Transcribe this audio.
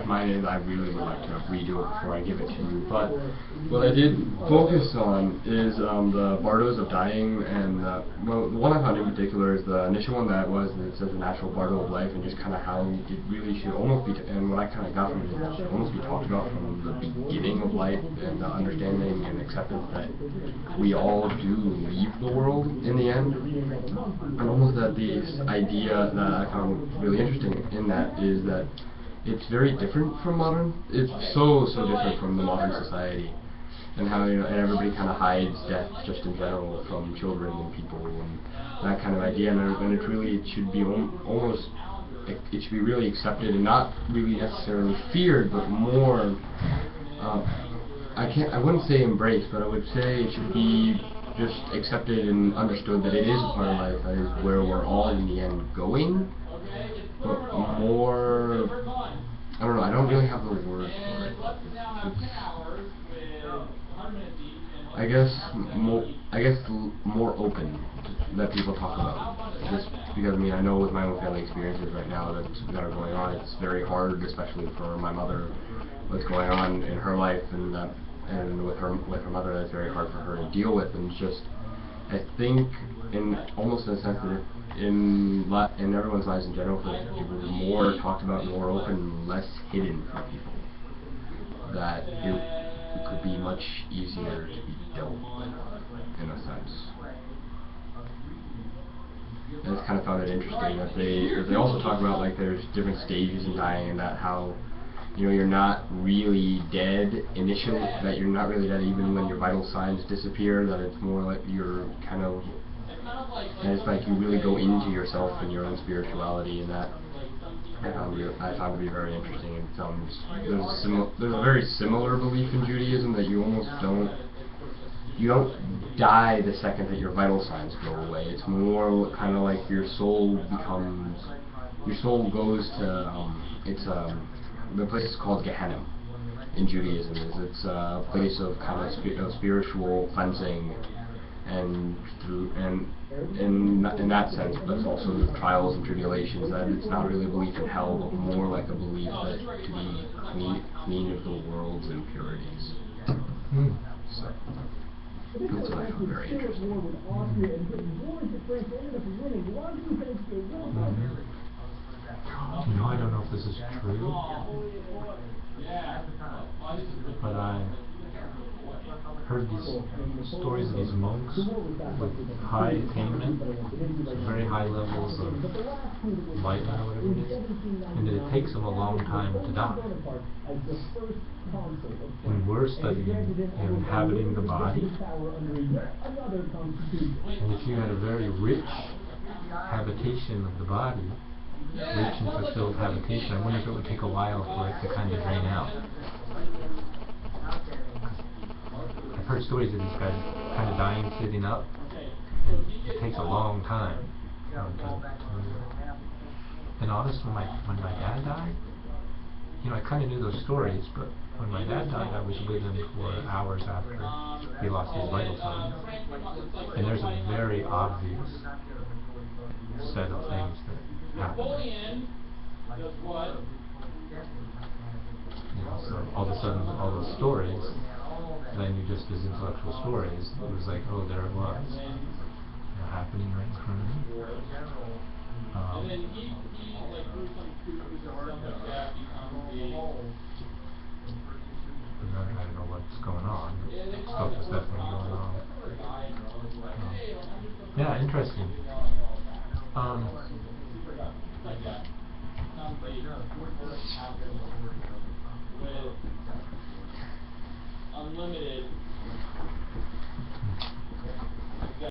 mine is I really would like to redo it before I give it to you. But what I did focus on is the Bardos of Dying, and well, the one I found in particular is the initial one that says the natural Bardo of life, and just kind of how it really should almost be, and what I kind of got from it, it should almost be talked about from the beginning of life, and the understanding and acceptance that we all do leave the world in the end, and almost that the idea that I found really interesting in that is that it's very different from modern. It's so different from the modern society, and how and everybody kind of hides death just in general from children and people and that kind of idea. And it should be almost it should be really accepted and not really necessarily feared, but more. I wouldn't say embraced, but I would say it should be just accepted and understood that it is a part of life. That is where we're all in the end going. But more, I don't know, I don't really have the word for it. I guess more open that people talk about. Just because, I mean, I know with my own family experiences right now that are going on, it's very hard, especially for my mother, what's going on in her life, and with her mother, that's very hard for her to deal with. And just, I think, in almost in a sense that in everyone's lives in general, for people, more talked about, more open, less hidden from people, that it could be much easier to be dealt with, in a sense. I just kind of found it interesting that they also talk about, like, there's different stages in dying, and that how, you know, you're not really dead initially, that you're not really dead even when your vital signs disappear, that it's more like you're kind of, and it's like you really go into yourself and your own spirituality, and that I found to be very interesting. And there's a very similar belief in Judaism that you almost don't die the second that your vital signs go away. It's more kind of like your soul goes to the place is called Gehenna in Judaism. It's a place of kind of spiritual cleansing, and in that sense, but it's also the trials and tribulations. That it's not really a belief in hell, but more like a belief that to be clean of the world's impurities. So that's what I found very interesting. You know, I don't know if this is true, but I heard these stories of these monks with high attainment, so very high levels of enlightenment or whatever it is, and that it takes them a long time to die. And we're studying inhabiting the body, and if you had a very rich habitation of the body, rich and fulfilled habitation, I wonder if it would take a while for it to kind of drain out. I've heard stories of these guys kind of dying sitting up, and it takes a long time. And honestly, when my dad died, you know, I kind of knew those stories, but when my dad died, I was with him for hours after he lost his vital signs. And there's a very obvious set of things that happen. You know, so all of a sudden, all those stories that I knew just as intellectual stories, it was like, oh, there it was, you know, happening right in front of me. I don't know what's going on, but stuff is definitely going on. Yeah, interesting.